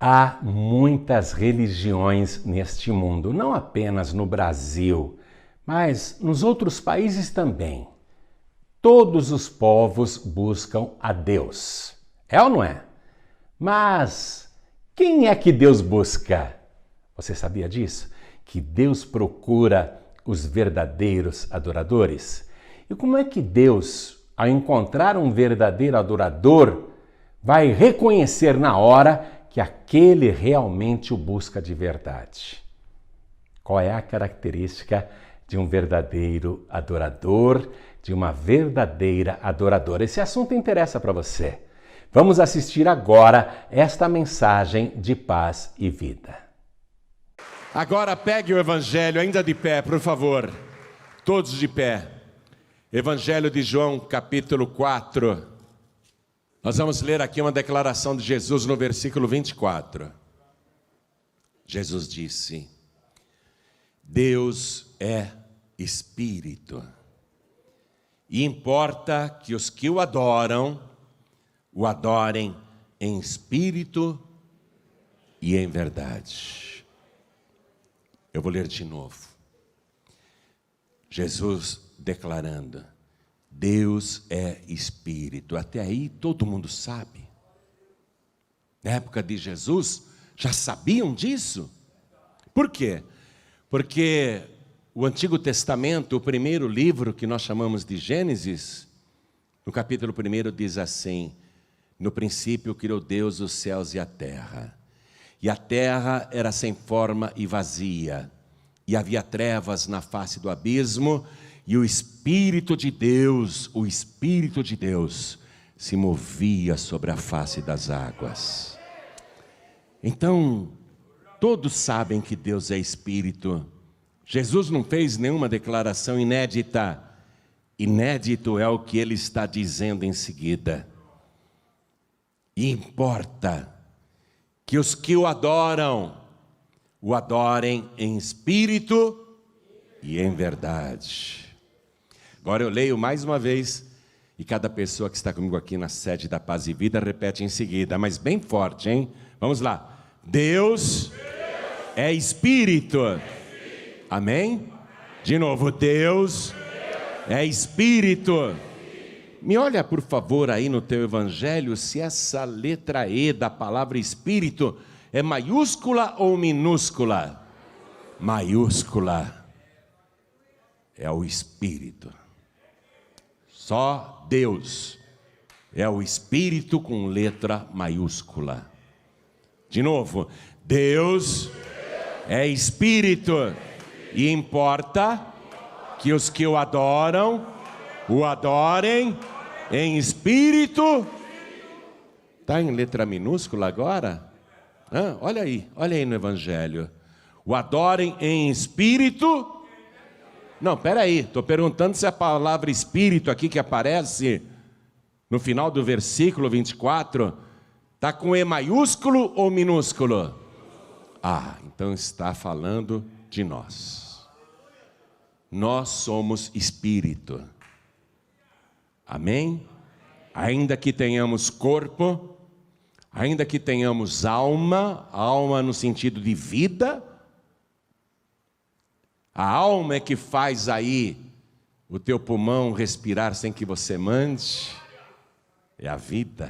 Há muitas religiões neste mundo, não apenas no Brasil, mas nos outros países também. Todos os povos buscam a Deus. É ou não é? Mas quem é que Deus busca? Você sabia disso? Que Deus procura os verdadeiros adoradores? E como é que Deus, ao encontrar um verdadeiro adorador, vai reconhecer na hora que aquele realmente o busca de verdade? Qual é a característica de um verdadeiro adorador, de uma verdadeira adoradora? Esse assunto interessa para você. Vamos assistir agora esta mensagem de paz e vida. Agora pegue o Evangelho, ainda de pé, por favor. Todos de pé. Evangelho de João, capítulo 4. Nós vamos ler aqui uma declaração de Jesus no versículo 24. Jesus disse: Deus é Espírito, e importa que os que o adorem em espírito e em verdade. Eu vou ler de novo. Jesus declarando: Deus é Espírito. Até aí todo mundo sabe. Na época de Jesus, já sabiam disso? Por quê? Porque o Antigo Testamento, o primeiro livro que nós chamamos de Gênesis, no capítulo 1 diz assim: no princípio criou Deus os céus e a terra. E a terra era sem forma e vazia, e havia trevas na face do abismo, e o Espírito de Deus, se movia sobre a face das águas. Então, todos sabem que Deus é Espírito. Jesus não fez nenhuma declaração inédita. Inédito é o que ele está dizendo em seguida. E importa que os que o adorem em espírito e em verdade. Agora eu leio mais uma vez, e cada pessoa que está comigo aqui na sede da Paz e Vida repete em seguida, mas bem forte, hein? Vamos lá. Deus é Espírito. Amém? De novo, Deus é Espírito. Me olha, por favor, aí no teu Evangelho, se essa letra E da palavra Espírito é maiúscula ou minúscula? Maiúscula. É o Espírito. Só Deus é o Espírito com letra maiúscula. De novo, Deus é Espírito, e importa que os que o adorem em espírito. Está em letra minúscula agora? Olha aí no Evangelho. O adorem em espírito. Não, peraí, estou perguntando se a palavra espírito aqui que aparece no final do versículo 24 está com E maiúsculo ou minúsculo? Então está falando de nós. Nós somos espírito. Amém? Ainda que tenhamos corpo, ainda que tenhamos alma no sentido de vida, a alma é que faz aí o teu pulmão respirar sem que você mande, é a vida.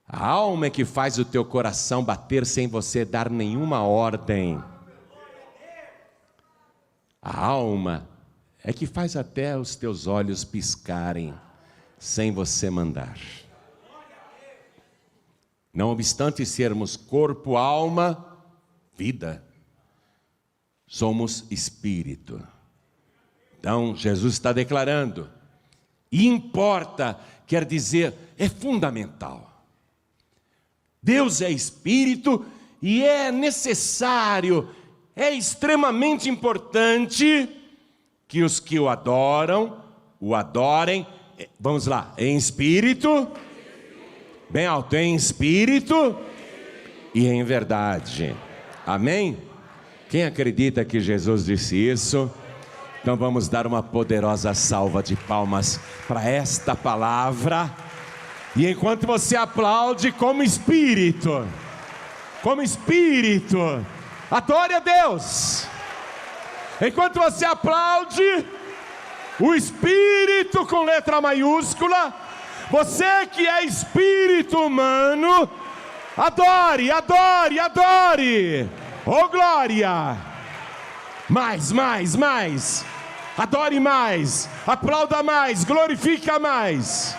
A alma é que faz o teu coração bater sem você dar nenhuma ordem. A alma é que faz até os teus olhos piscarem sem você mandar. Não obstante sermos corpo, alma, vida, somos espírito. Então Jesus está declarando, importa, quer dizer, é fundamental. Deus é espírito e é necessário, é extremamente importante que os que o adorem, vamos lá, em espírito, bem alto, em espírito e em verdade. Amém? Quem acredita que Jesus disse isso? Então vamos dar uma poderosa salva de palmas para esta palavra E enquanto você aplaude como espírito, adore a Deus. Enquanto você aplaude o Espírito com letra maiúscula, você que é espírito humano, adore, adore, adore. Oh glória! Mais, adore mais, aplauda mais, glorifica mais.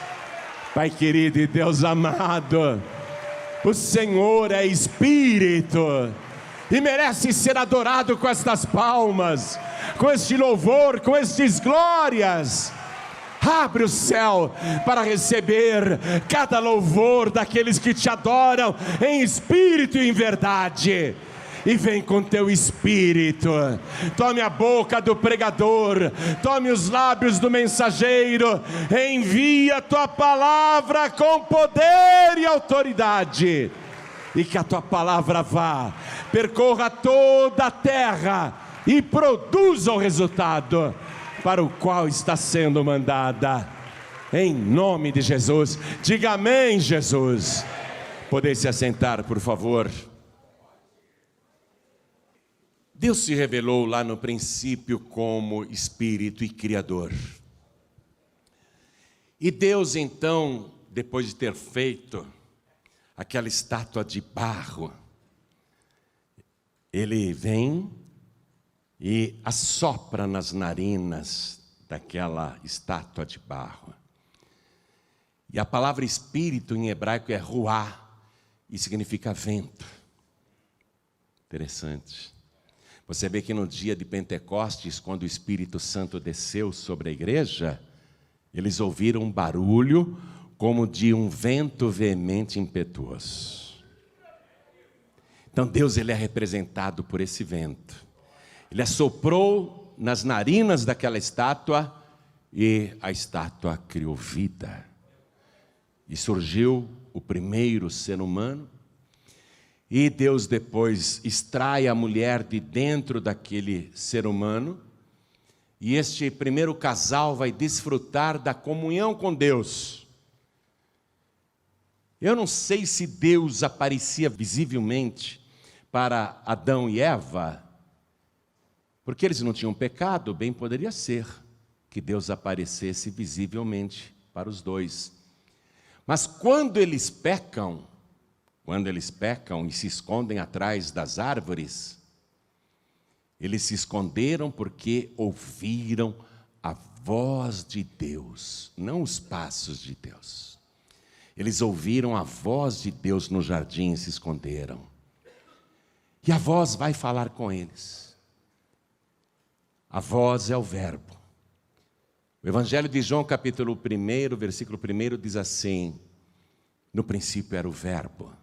Pai querido e Deus amado, o Senhor é Espírito e merece ser adorado com estas palmas, com este louvor, com estes glórias. Abre o céu para receber cada louvor daqueles que te adoram em espírito e em verdade. E vem com teu espírito, tome a boca do pregador, tome os lábios do mensageiro, envia a tua palavra com poder e autoridade, e que a tua palavra vá, percorra toda a terra e produza o resultado para o qual está sendo mandada, em nome de Jesus. Diga amém, Jesus. Podem se assentar, por favor. Deus se revelou lá no princípio como Espírito e Criador. E Deus então, depois de ter feito aquela estátua de barro, Ele vem e assopra nas narinas daquela estátua de barro. E a palavra Espírito em hebraico é ruá, e significa vento. Interessante. Você vê que no dia de Pentecostes, quando o Espírito Santo desceu sobre a igreja, eles ouviram um barulho como de um vento veemente e impetuoso. Então Deus, Ele é representado por esse vento. Ele assoprou nas narinas daquela estátua e a estátua criou vida. E surgiu o primeiro ser humano. E Deus depois extrai a mulher de dentro daquele ser humano. E este primeiro casal vai desfrutar da comunhão com Deus. Eu não sei se Deus aparecia visivelmente para Adão e Eva, porque eles não tinham pecado. Bem poderia ser que Deus aparecesse visivelmente para os dois. Mas quando eles pecam e se escondem atrás das árvores, eles se esconderam porque ouviram a voz de Deus, não os passos de Deus. Eles ouviram a voz de Deus no jardim e se esconderam. E a voz vai falar com eles. A voz é o verbo. O Evangelho de João, capítulo 1, versículo 1, diz assim: no princípio era o verbo,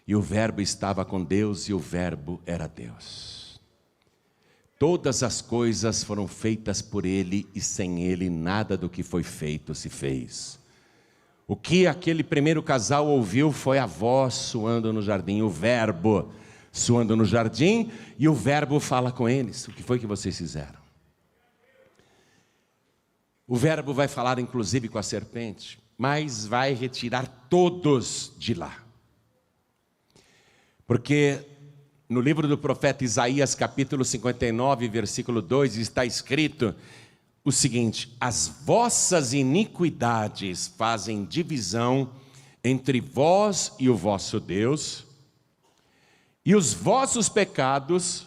e o verbo estava com Deus, e o verbo era Deus. Todas as coisas foram feitas por Ele, e sem Ele nada do que foi feito se fez. O que aquele primeiro casal ouviu foi a voz soando no jardim, o verbo soando no jardim, e o verbo fala com eles. O que foi que vocês fizeram? O verbo vai falar inclusive com a serpente, mas vai retirar todos de lá. Porque no livro do profeta Isaías, capítulo 59, versículo 2, está escrito o seguinte: as vossas iniquidades fazem divisão entre vós e o vosso Deus, e os vossos pecados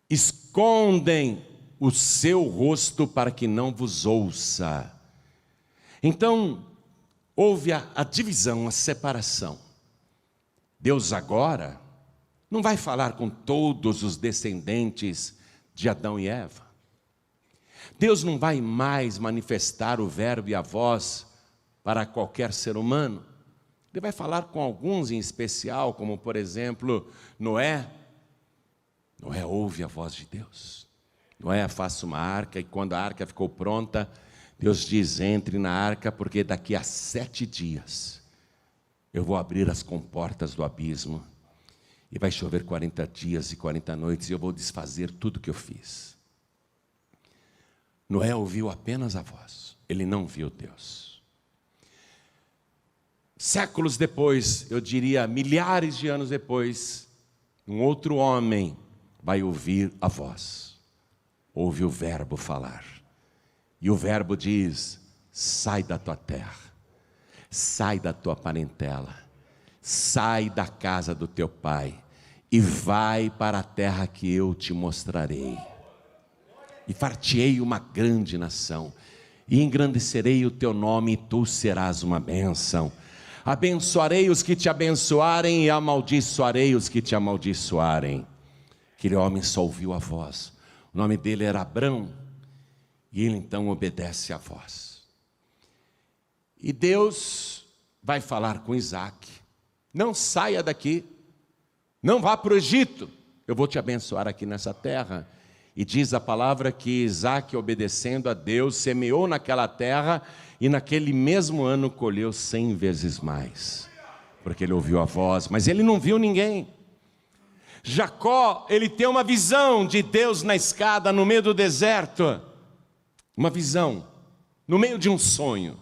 escondem o seu rosto para que não vos ouça. Então, houve a divisão, a separação. Deus agora não vai falar com todos os descendentes de Adão e Eva. Deus não vai mais manifestar o verbo e a voz para qualquer ser humano. Ele vai falar com alguns em especial, como por exemplo Noé. Noé ouve a voz de Deus. Noé faça uma arca, e quando a arca ficou pronta, Deus diz: entre na arca, porque daqui a 7 dias eu vou abrir as comportas do abismo, e vai chover 40 dias e 40 noites, e eu vou desfazer tudo que eu fiz. Noé ouviu apenas a voz, ele não viu Deus. séculos depois, eu diria milhares de anos depois, um outro homem vai ouvir a voz, ouve o verbo falar. E o verbo diz: sai da tua terra, sai da tua parentela, sai da casa do teu pai e vai para a terra que eu te mostrarei. E far-te-ei uma grande nação, e engrandecerei o teu nome, e tu serás uma bênção. Abençoarei os que te abençoarem, e amaldiçoarei os que te amaldiçoarem. Aquele homem só ouviu a voz. O nome dele era Abrão, e ele então obedece à voz. E Deus vai falar com Isaac: não saia daqui, não vá para o Egito, eu vou te abençoar aqui nessa terra. E diz a palavra que Isaac, obedecendo a Deus, semeou naquela terra, e naquele mesmo ano colheu 100 vezes mais, porque ele ouviu a voz, mas ele não viu ninguém. Jacó, ele tem uma visão de Deus na escada, no meio do deserto, uma visão, no meio de um sonho.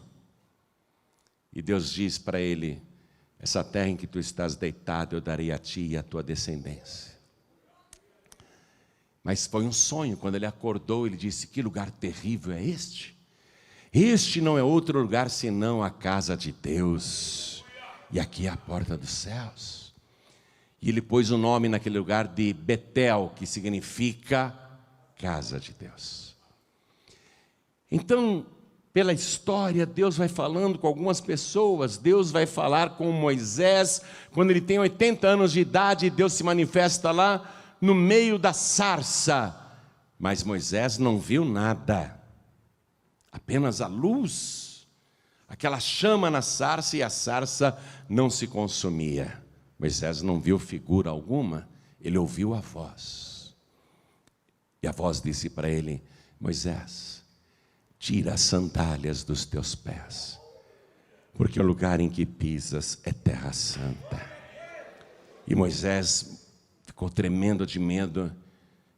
E Deus diz para ele: essa terra em que tu estás deitado, eu darei a ti e à tua descendência. Mas foi um sonho. Quando ele acordou, ele disse: que lugar terrível é este? Este não é outro lugar senão a casa de Deus, e aqui é a porta dos céus. E ele pôs o nome naquele lugar de Betel, que significa casa de Deus. Então, pela história, Deus vai falando com algumas pessoas. Deus vai falar com Moisés, quando ele tem 80 anos de idade. Deus se manifesta lá no meio da sarça, mas Moisés não viu nada, apenas a luz, aquela chama na sarça, e a sarça não se consumia. Moisés não viu figura alguma, ele ouviu a voz, e a voz disse para ele: Moisés, tira as sandálias dos teus pés, porque o lugar em que pisas é terra santa. E Moisés ficou tremendo de medo,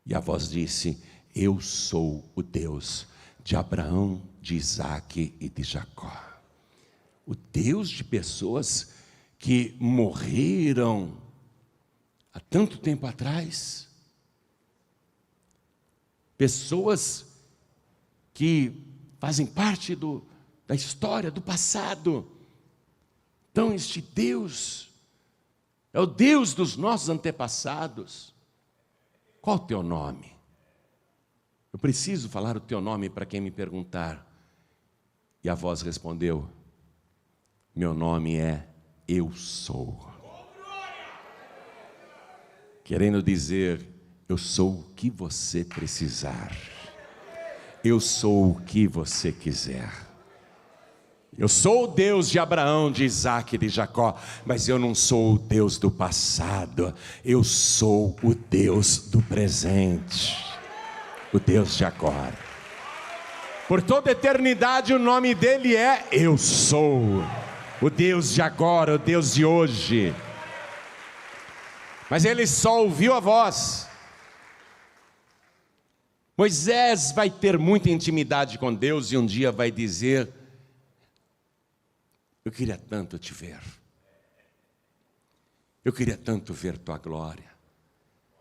e a voz disse: eu sou o Deus de Abraão, de Isaque e de Jacó. O Deus de pessoas que morreram há tanto tempo atrás, pessoas que fazem parte da história, do passado. Então este Deus é o Deus dos nossos antepassados. Qual o teu nome? Eu preciso falar o teu nome para quem me perguntar. E a voz respondeu: meu nome é Eu Sou. Querendo dizer, eu sou o que você precisar. Eu sou o que você quiser. Eu sou o Deus de Abraão, de Isaque e de Jacó, mas eu não sou o Deus do passado, eu sou o Deus do presente, o Deus de agora. Por toda a eternidade o nome dele é Eu Sou, o Deus de agora, o Deus de hoje. Mas ele só ouviu a voz. Moisés vai ter muita intimidade com Deus e um dia vai dizer: eu queria tanto te ver, eu queria tanto ver tua glória.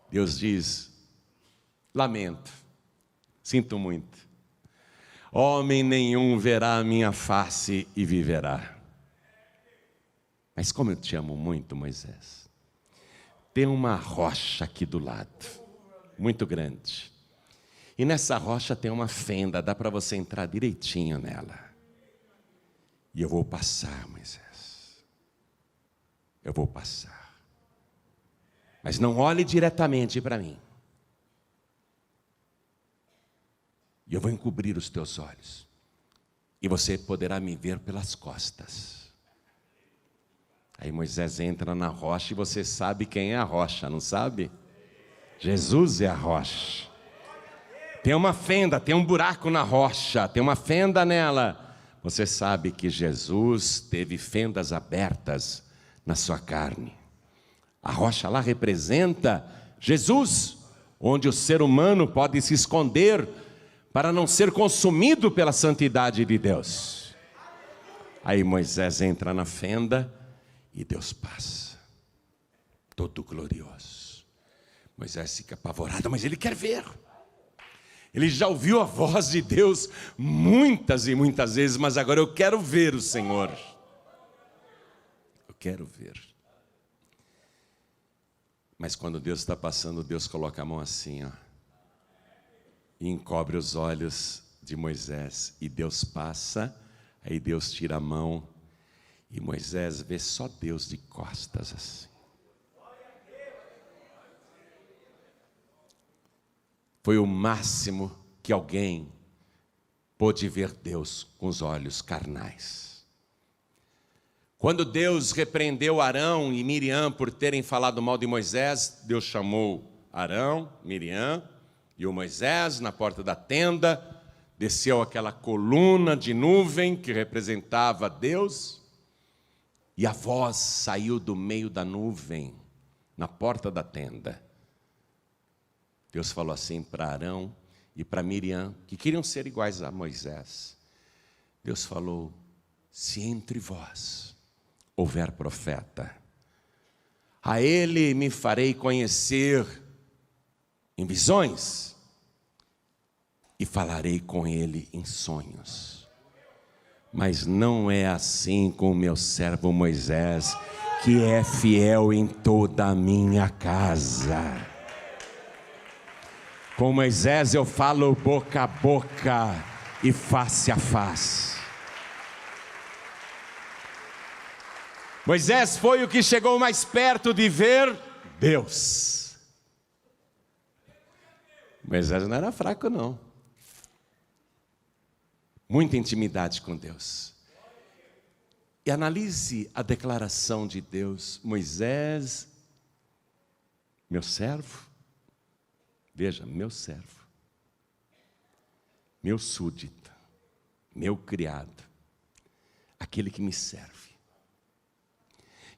Deus diz: lamento, sinto muito, homem nenhum verá a minha face e viverá. Mas como eu te amo muito, Moisés, tem uma rocha aqui do lado, muito grande, e nessa rocha tem uma fenda, dá para você entrar direitinho nela. E eu vou passar, Moisés, eu vou passar, mas não olhe diretamente para mim, e eu vou encobrir os teus olhos, e você poderá me ver pelas costas. Aí Moisés entra na rocha, e você sabe quem é a rocha, não sabe? Jesus é a rocha. Tem uma fenda, tem um buraco na rocha, tem uma fenda nela. Você sabe que Jesus teve fendas abertas na sua carne. A rocha lá representa Jesus, onde o ser humano pode se esconder para não ser consumido pela santidade de Deus. Aí Moisés entra na fenda e Deus passa, todo glorioso. Moisés fica apavorado, mas ele quer ver. Ele já ouviu a voz de Deus muitas e muitas vezes, mas agora eu quero ver o Senhor. Eu quero ver. Mas quando Deus está passando, Deus coloca a mão assim, ó, e encobre os olhos de Moisés. E Deus passa, aí Deus tira a mão, e Moisés vê só Deus de costas assim. Foi o máximo que alguém pôde ver Deus com os olhos carnais. Quando Deus repreendeu Arão e Miriam por terem falado mal de Moisés, Deus chamou Arão, Miriam e o Moisés na porta da tenda, desceu aquela coluna de nuvem que representava Deus, e a voz saiu do meio da nuvem, na porta da tenda. Deus falou assim para Arão e para Miriam, que queriam ser iguais a Moisés. Deus falou: se entre vós houver profeta, a ele me farei conhecer em visões e falarei com ele em sonhos. Mas não é assim com o meu servo Moisés, que é fiel em toda a minha casa. Com Moisés eu falo boca a boca e face a face. Moisés foi o que chegou mais perto de ver Deus. Moisés não era fraco, não. Muita intimidade com Deus. E analise a declaração de Deus: Moisés, meu servo. Veja, meu servo, meu súdito, meu criado, aquele que me serve.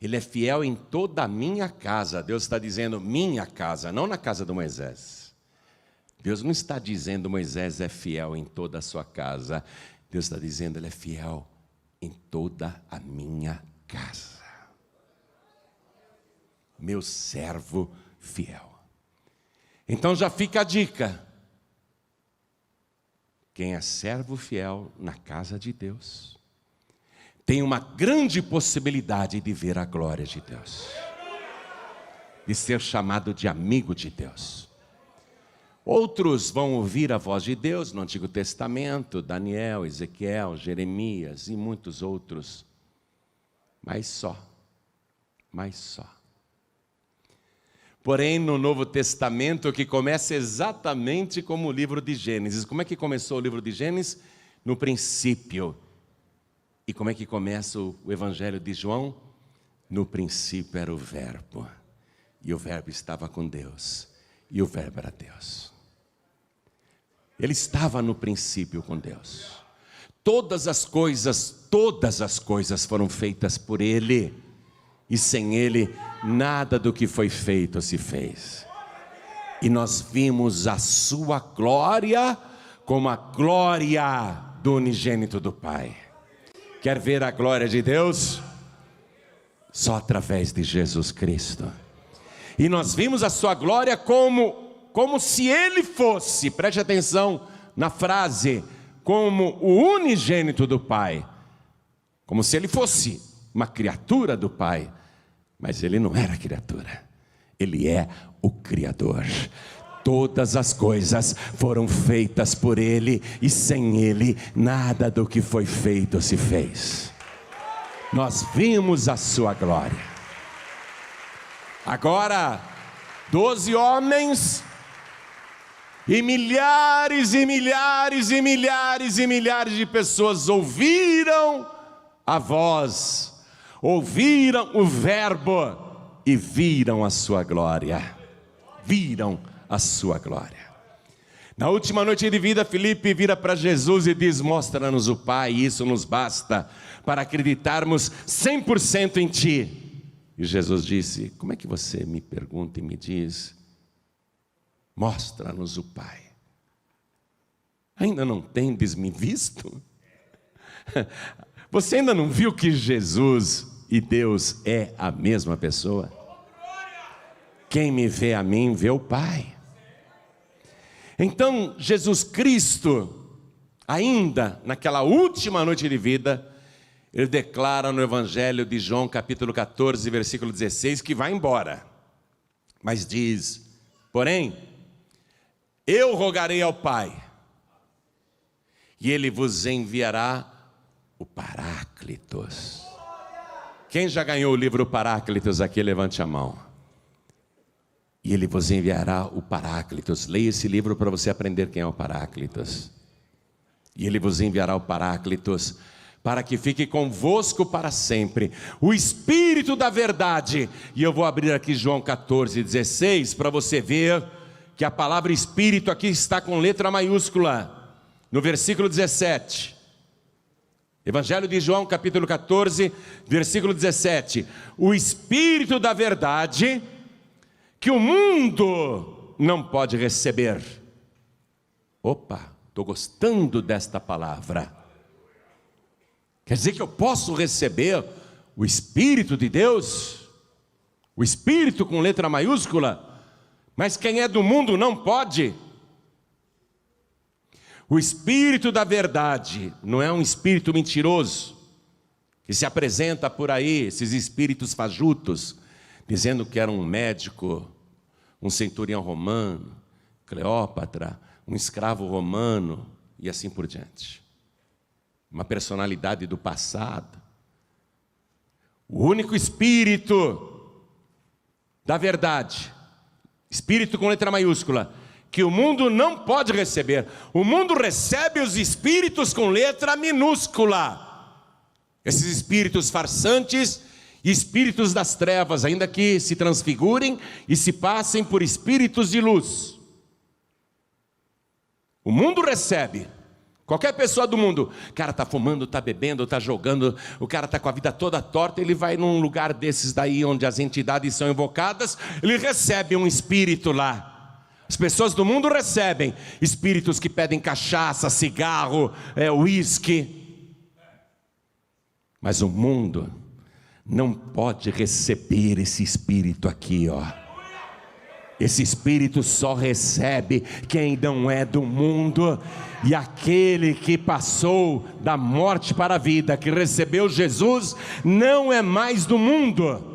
Ele é fiel em toda a minha casa. Deus está dizendo minha casa, não na casa de Moisés. Deus não está dizendo Moisés é fiel em toda a sua casa. Deus está dizendo ele é fiel em toda a minha casa. Meu servo fiel. Então já fica a dica: quem é servo fiel na casa de Deus tem uma grande possibilidade de ver a glória de Deus, de ser chamado de amigo de Deus. Outros vão ouvir a voz de Deus no Antigo Testamento, Daniel, Ezequiel, Jeremias e muitos outros, mas só. Porém, no Novo Testamento, que começa exatamente como o livro de Gênesis. Como é que começou o livro de Gênesis? No princípio. E como é que começa o Evangelho de João? No princípio era o Verbo, e o Verbo estava com Deus, e o Verbo era Deus. Ele estava no princípio com Deus. Todas as coisas foram feitas por Ele, e sem Ele, nada do que foi feito se fez. E nós vimos a sua glória como a glória do unigênito do Pai. Quer ver a glória de Deus? Só através de Jesus Cristo. E nós vimos a sua glória como se Ele fosse, preste atenção na frase, como o unigênito do Pai. Como se Ele fosse uma criatura do Pai. Mas Ele não era criatura, Ele é o Criador. Todas as coisas foram feitas por Ele, e sem Ele, nada do que foi feito se fez. Nós vimos a sua glória. Agora, 12 homens, e milhares e milhares e milhares e milhares de pessoas ouviram a voz, ouviram o Verbo e viram a sua glória. Viram a sua glória. Na última noite de vida, Filipe vira para Jesus e diz: mostra-nos o Pai, e isso nos basta para acreditarmos 100% em Ti. E Jesus disse: como é que você me pergunta e me diz, mostra-nos o Pai? Ainda não tendes me visto? Você ainda não viu que Jesus e Deus é a mesma pessoa? Quem me vê a mim, vê o Pai. Então, Jesus Cristo, ainda naquela última noite de vida, ele declara no Evangelho de João, capítulo 14, versículo 16, que vai embora. Mas diz, porém, eu rogarei ao Pai, e Ele vos enviará o Paráclitos. Quem já ganhou o livro Paráclitos aqui, levante a mão. E Ele vos enviará o Paráclitos. Leia esse livro para você aprender quem é o Paráclitos. E Ele vos enviará o Paráclitos, para que fique convosco para sempre, o Espírito da verdade. E eu vou abrir aqui João 14, 16, para você ver que a palavra Espírito aqui está com letra maiúscula, no versículo 17. Evangelho de João, capítulo 14, versículo 17. O Espírito da verdade, que o mundo não pode receber. Opa, estou gostando desta palavra. Quer dizer que eu posso receber o Espírito de Deus, o Espírito com letra maiúscula, mas quem é do mundo não pode. O Espírito da verdade não é um espírito mentiroso, que se apresenta por aí, esses espíritos fajutos, dizendo que era um médico, um centurião romano, Cleópatra, um escravo romano e assim por diante. Uma personalidade do passado. O único Espírito da verdade, Espírito com letra maiúscula, que o mundo não pode receber. O mundo recebe os espíritos com letra minúscula. Esses espíritos farsantes e espíritos das trevas, ainda que se transfigurem e se passem por espíritos de luz. O mundo recebe. Qualquer pessoa do mundo, o cara está fumando, está bebendo, está jogando, o cara está com a vida toda torta, ele vai num lugar desses daí, onde as entidades são invocadas, ele recebe um espírito lá. As pessoas do mundo recebem espíritos que pedem cachaça, cigarro, uísque. Mas o mundo não pode receber esse espírito aqui, ó. Esse espírito só recebe quem não é do mundo, e aquele que passou da morte para a vida, que recebeu Jesus, não é mais do mundo.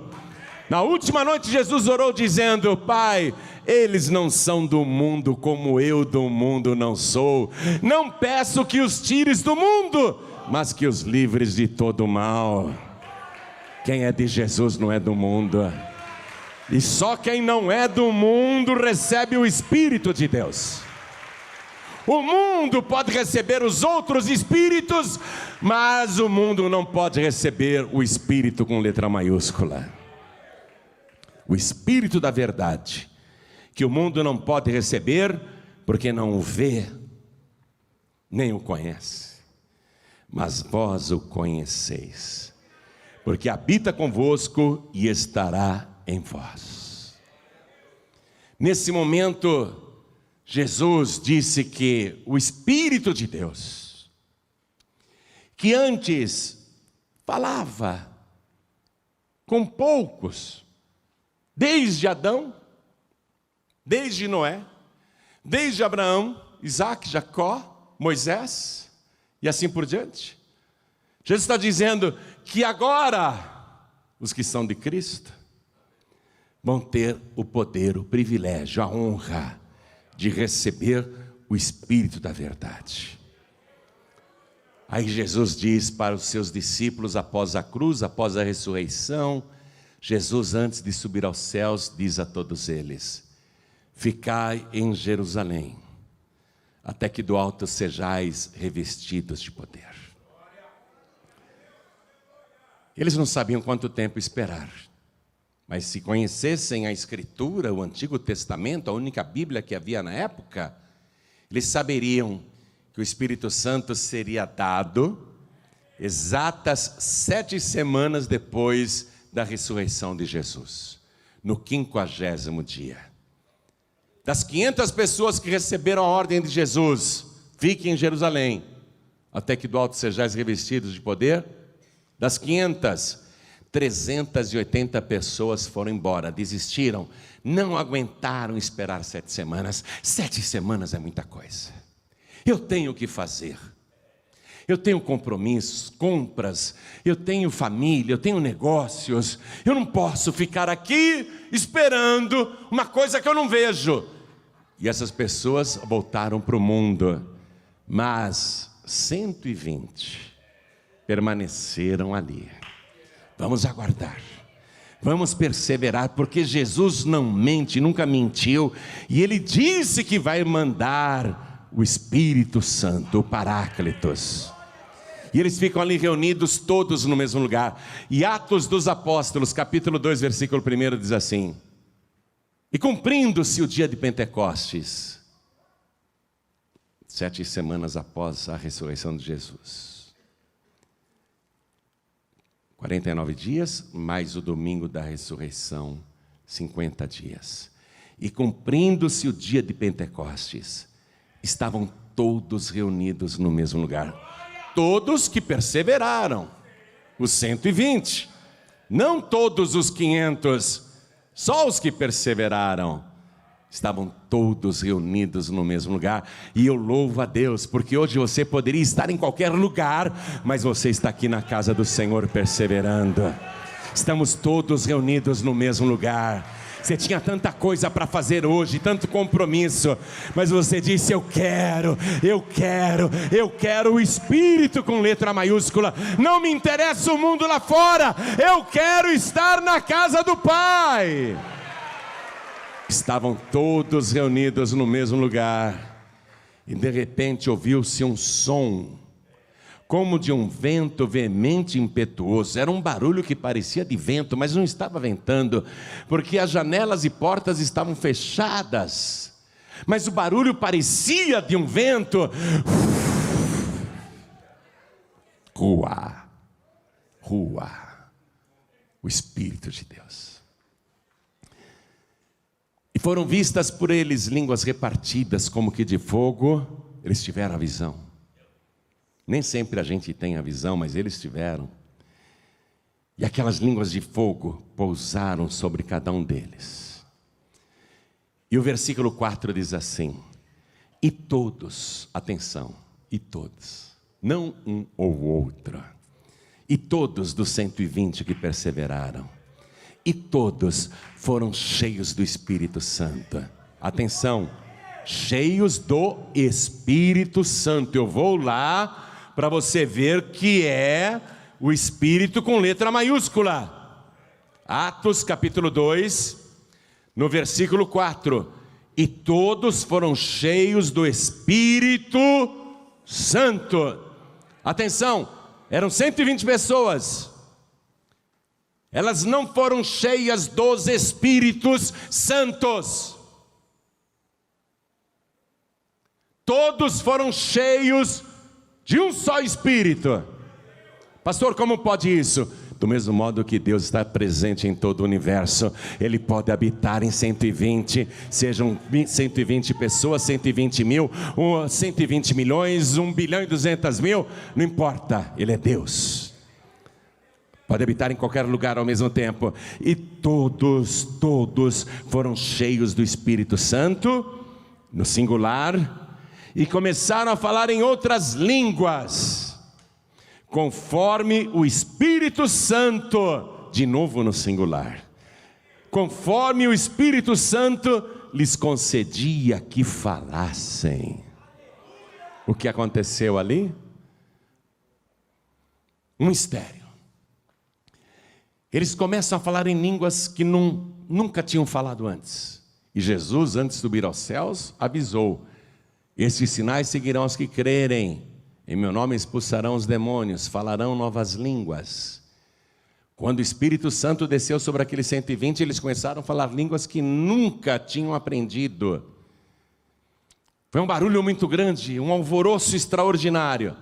Na última noite Jesus orou dizendo: Pai, eles não são do mundo como eu do mundo não sou. Não peço que os tires do mundo, mas que os livres de todo mal. Quem é de Jesus não é do mundo. E só quem não é do mundo recebe o Espírito de Deus. O mundo pode receber os outros espíritos, mas o mundo não pode receber o Espírito com letra maiúscula. O Espírito da verdade, que o mundo não pode receber, porque não o vê, nem o conhece. Mas vós o conheceis, porque habita convosco e estará em vós. Nesse momento, Jesus disse que o Espírito de Deus, que antes falava com poucos, desde Adão, desde Noé, desde Abraão, Isaac, Jacó, Moisés e assim por diante. Jesus está dizendo que agora os que são de Cristo vão ter o poder, o privilégio, a honra de receber o Espírito da verdade. Aí Jesus diz para os seus discípulos, após a cruz, após a ressurreição, Jesus, antes de subir aos céus, diz a todos eles: ficai em Jerusalém, até que do alto sejais revestidos de poder. Eles não sabiam quanto tempo esperar. Mas se conhecessem a Escritura, o Antigo Testamento, a única Bíblia que havia na época, eles saberiam que o Espírito Santo seria dado exatas 7 semanas depois da ressurreição de Jesus, no 50º dia. Das 500 pessoas que receberam a ordem de Jesus, fiquem em Jerusalém, até que do alto sejais revestidos de poder, Das 500, 380 pessoas foram embora, desistiram, não aguentaram esperar 7 semanas. 7 semanas é muita coisa. Eu tenho que fazer. Eu tenho compromissos, compras, eu tenho família, eu tenho negócios. Eu não posso ficar aqui esperando uma coisa que eu não vejo. E essas pessoas voltaram para o mundo, mas 120 permaneceram ali. Vamos aguardar, vamos perseverar, porque Jesus não mente, nunca mentiu, e Ele disse que vai mandar o Espírito Santo, o Paráclitos. E eles ficam ali reunidos todos no mesmo lugar. E Atos dos Apóstolos, capítulo 2, versículo 1 diz assim: e cumprindo-se o dia de Pentecostes, 7 semanas após a ressurreição de Jesus, 49 dias, mais o domingo da ressurreição, 50 dias. E cumprindo-se o dia de Pentecostes, estavam todos reunidos no mesmo lugar. Todos que perseveraram, os 120, não todos os 500, só os que perseveraram, estavam todos reunidos no mesmo lugar. E eu louvo a Deus, porque hoje você poderia estar em qualquer lugar, mas você está aqui na casa do Senhor perseverando. Estamos todos reunidos no mesmo lugar. Você tinha tanta coisa para fazer hoje, tanto compromisso, mas você disse: eu quero o Espírito com letra maiúscula. Não me interessa o mundo lá fora, eu quero estar na casa do Pai. Estavam todos reunidos no mesmo lugar, e de repente ouviu-se um som, como de um vento veemente e impetuoso. Era um barulho que parecia de vento, mas não estava ventando, porque as janelas e portas estavam fechadas. Mas o barulho parecia de um vento. Rua, o Espírito de Deus. E foram vistas por eles línguas repartidas como que de fogo. Eles tiveram a visão. Nem sempre a gente tem a visão, mas eles tiveram. E aquelas línguas de fogo pousaram sobre cada um deles. E o versículo 4 diz assim: e todos, atenção, e todos, não um ou outro, e todos dos 120 que perseveraram, e todos foram cheios do Espírito Santo. Atenção, cheios do Espírito Santo. Eu vou lá para você ver que é o Espírito com letra maiúscula. Atos capítulo 2, no versículo 4. E todos foram cheios do Espírito Santo. Atenção, eram 120 pessoas. Elas não foram cheias dos Espíritos Santos. Todos foram cheios de um só Espírito. Pastor, como pode isso? Do mesmo modo que Deus está presente em todo o universo, Ele pode habitar em 120, sejam 120 pessoas, 120 mil, 120 milhões, 1 bilhão e 200 mil, não importa, Ele é Deus. Pode habitar em qualquer lugar ao mesmo tempo. E todos foram cheios do Espírito Santo, no singular, e começaram a falar em outras línguas, conforme o Espírito Santo, de novo no singular, conforme o Espírito Santo lhes concedia que falassem. O que aconteceu ali? Um mistério. Eles começam a falar em línguas que nunca tinham falado antes. E Jesus, antes de subir aos céus, avisou: esses sinais seguirão os que crerem. Em meu nome expulsarão os demônios, falarão novas línguas. Quando o Espírito Santo desceu sobre aqueles 120, eles começaram a falar línguas que nunca tinham aprendido. Foi um barulho muito grande, um alvoroço extraordinário.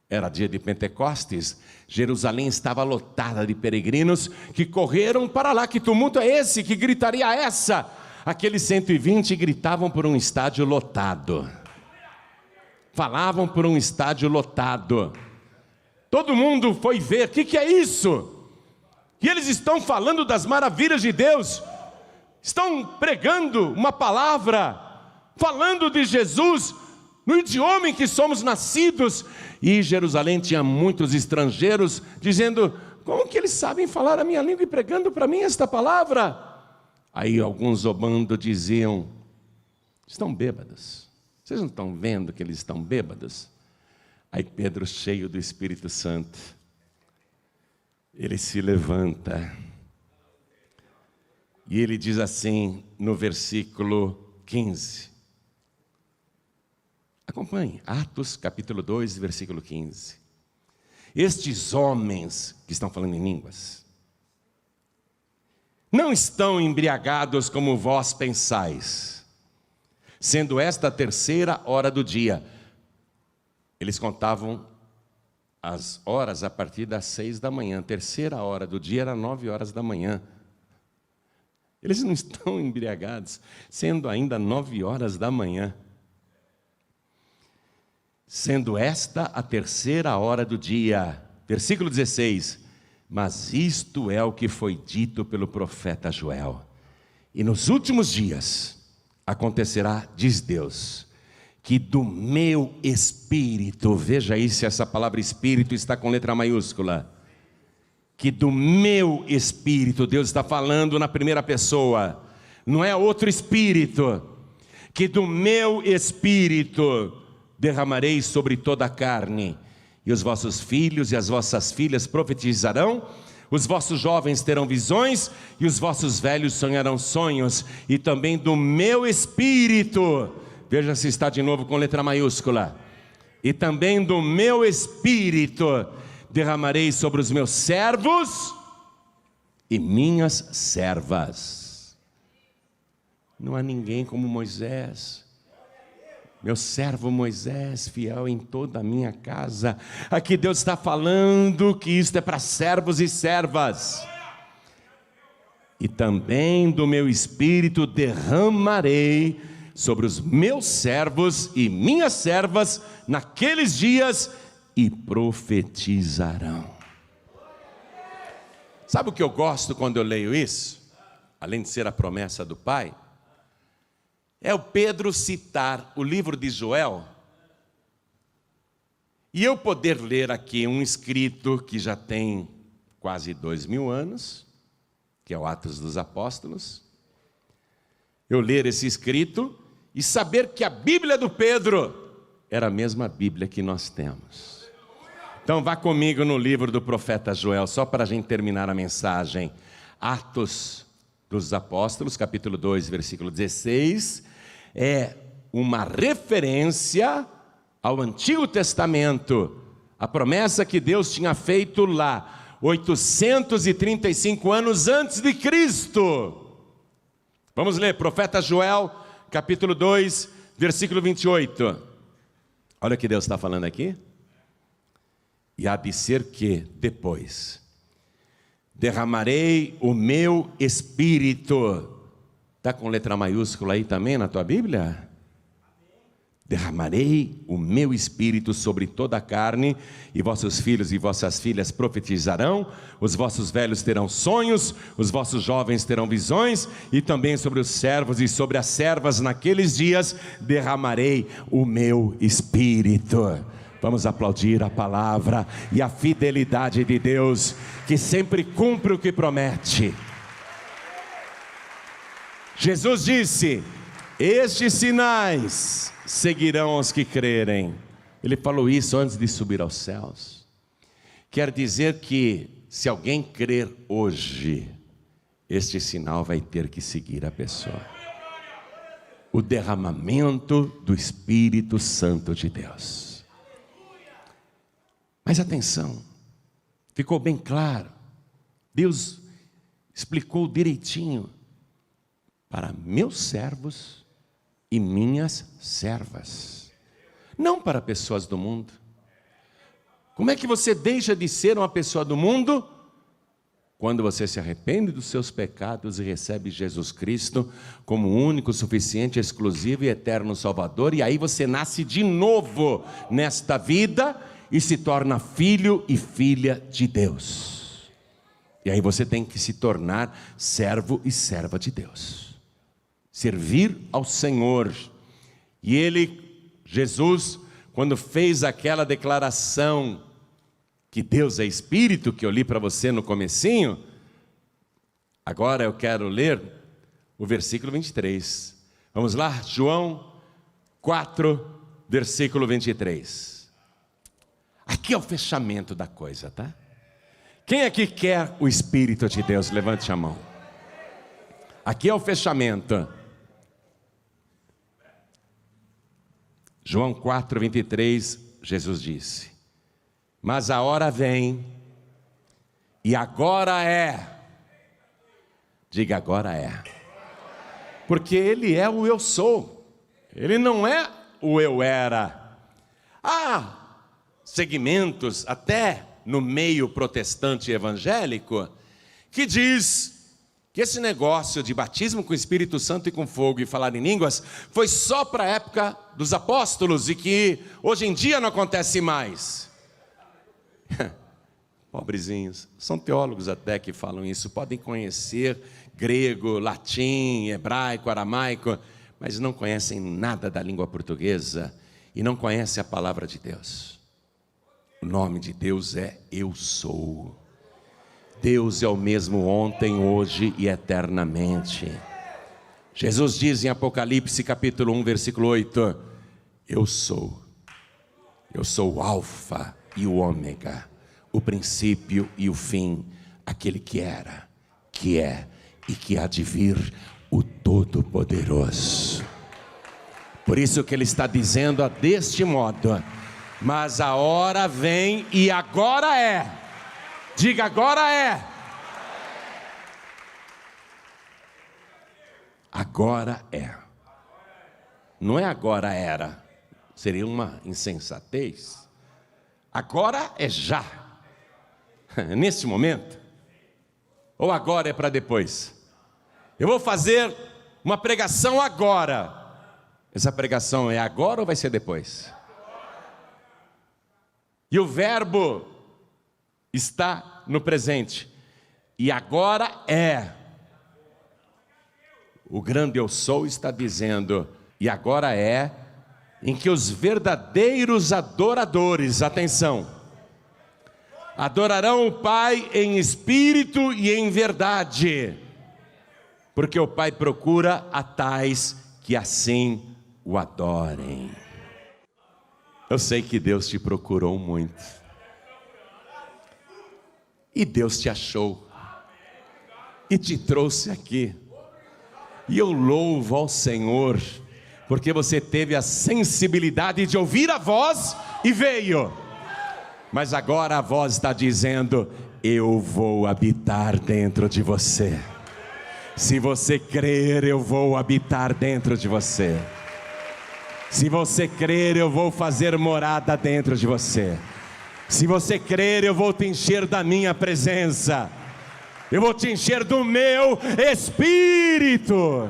Era dia de Pentecostes, Jerusalém estava lotada de peregrinos que correram para lá. Que tumulto é esse? Que gritaria é essa? Aqueles 120 gritavam por um estádio lotado. Falavam por um estádio lotado. Todo mundo foi ver, o que é isso? E eles estão falando das maravilhas de Deus, estão pregando uma palavra, falando de Jesus, no idioma em que somos nascidos. E Jerusalém tinha muitos estrangeiros, dizendo: como que eles sabem falar a minha língua e pregando para mim esta palavra? Aí alguns zombando diziam: estão bêbados, vocês não estão vendo que eles estão bêbados? Aí Pedro, cheio do Espírito Santo, ele se levanta e ele diz assim no versículo 15, acompanhe, Atos capítulo 2, versículo 15. Estes homens que estão falando em línguas não estão embriagados como vós pensais, sendo esta a terceira hora do dia. Eles contavam as horas a partir das 6 da manhã. Terceira hora do dia era 9 horas da manhã. Eles não estão embriagados, sendo ainda 9 horas da manhã. Sendo esta a terceira hora do dia. Versículo 16. Mas isto é o que foi dito pelo profeta Joel. E nos últimos dias acontecerá, diz Deus, que do meu espírito, veja aí se essa palavra espírito está com letra maiúscula, que do meu espírito, Deus está falando na primeira pessoa, não é outro espírito, que do meu espírito derramarei sobre toda a carne, e os vossos filhos e as vossas filhas profetizarão, os vossos jovens terão visões, e os vossos velhos sonharão sonhos, e também do meu espírito, veja se está de novo com letra maiúscula, e também do meu espírito derramarei sobre os meus servos e minhas servas. Não há ninguém como Moisés, meu servo Moisés, fiel em toda a minha casa. Aqui Deus está falando que isto é para servos e servas. E também do meu espírito derramarei sobre os meus servos e minhas servas naqueles dias, e profetizarão. Sabe o que eu gosto quando eu leio isso? Além de ser a promessa do Pai, é o Pedro citar o livro de Joel, e eu poder ler aqui um escrito que já tem quase 2000 anos, que é o Atos dos Apóstolos. Eu ler esse escrito e saber que a Bíblia do Pedro era a mesma Bíblia que nós temos. Então vá comigo no livro do profeta Joel, só para a gente terminar a mensagem. Atos dos Apóstolos, capítulo 2, versículo 16, é uma referência ao Antigo Testamento, a promessa que Deus tinha feito lá, 835 anos antes de Cristo. Vamos ler, profeta Joel, capítulo 2, versículo 28. Olha o que Deus está falando aqui. E há de ser que depois derramarei o meu espírito. Está com letra maiúscula aí também na tua Bíblia? Derramarei o meu espírito sobre toda a carne, e vossos filhos e vossas filhas profetizarão, os vossos velhos terão sonhos, os vossos jovens terão visões, e também sobre os servos e sobre as servas naqueles dias derramarei o meu espírito. Vamos aplaudir a palavra e a fidelidade de Deus, que sempre cumpre o que promete. Jesus disse: estes sinais seguirão os que crerem. Ele falou isso antes de subir aos céus. Quer dizer que se alguém crer hoje, este sinal vai ter que seguir a pessoa: o derramamento do Espírito Santo de Deus. Mas atenção, ficou bem claro, Deus explicou direitinho: para meus servos e minhas servas, não para pessoas do mundo. Como é que você deixa de ser uma pessoa do mundo? Quando você se arrepende dos seus pecados e recebe Jesus Cristo como único, suficiente, exclusivo e eterno Salvador, e aí você nasce de novo nesta vida, e se torna filho e filha de Deus. E aí você tem que se tornar servo e serva de Deus. Servir ao Senhor. E ele, Jesus, quando fez aquela declaração que Deus é Espírito, que eu li para você no comecinho, agora eu quero ler o versículo 23. Vamos lá, João 4, versículo 23. Aqui é o fechamento da coisa, tá? Quem aqui quer o Espírito de Deus? Levante a mão. Aqui é o fechamento. João 4, 23, Jesus disse: mas a hora vem, e agora é. Diga, agora é. Porque Ele é o eu sou. Ele não é o eu era. Há segmentos, até no meio protestante evangélico, que diz que esse negócio de batismo com o Espírito Santo e com fogo e falar em línguas foi só para a época dos apóstolos e que hoje em dia não acontece mais. Pobrezinhos, são teólogos até que falam isso, podem conhecer grego, latim, hebraico, aramaico, mas não conhecem nada da língua portuguesa e não conhecem a palavra de Deus. O nome de Deus é Eu Sou. Deus é o mesmo ontem, hoje e eternamente. Jesus diz em Apocalipse capítulo 1, versículo 8: Eu sou o Alfa e o Ômega, o princípio e o fim, aquele que era, que é e que há de vir, o Todo-Poderoso. Por isso que ele está dizendo deste modo: mas a hora vem e agora é. Diga, agora é. Agora é. Não é agora era. Seria uma insensatez. Agora é já. Nesse momento. Ou agora é para depois. Eu vou fazer uma pregação agora. Essa pregação é agora ou vai ser depois? E o verbo está no presente. E agora é. O grande eu sou está dizendo, e agora é, em que os verdadeiros adoradores, atenção, adorarão o Pai em espírito e em verdade, porque o Pai procura a tais que assim o adorem. Eu sei que Deus te procurou muito, e Deus te achou, e te trouxe aqui, e eu louvo ao Senhor, porque você teve a sensibilidade de ouvir a voz e veio. Mas agora a voz está dizendo: eu vou habitar dentro de você. Se você crer, eu vou habitar dentro de você. Se você crer, eu vou fazer morada dentro de você. Se você crer, eu vou te encher da minha presença. Eu vou te encher do meu Espírito.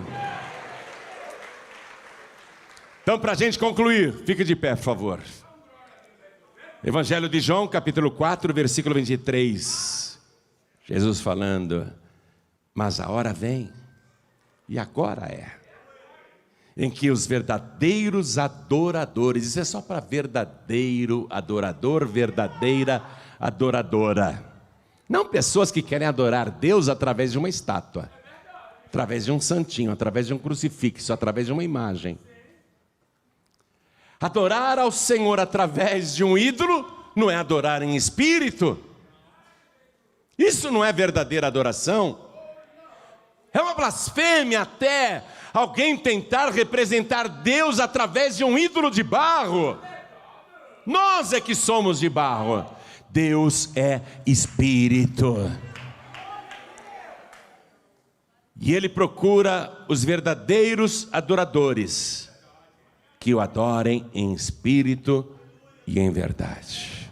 Então, para a gente concluir, fique de pé, por favor. Evangelho de João, capítulo 4, versículo 23. Jesus falando: mas a hora vem, e agora é, em que os verdadeiros adoradores, isso é só para verdadeiro adorador, verdadeira adoradora. Não pessoas que querem adorar Deus através de uma estátua, através de um santinho, através de um crucifixo, através de uma imagem. Adorar ao Senhor através de um ídolo não é adorar em espírito. Isso não é verdadeira adoração. É uma blasfêmia até alguém tentar representar Deus através de um ídolo de barro. Nós é que somos de barro. Deus é Espírito. E Ele procura os verdadeiros adoradores, que o adorem em espírito e em verdade.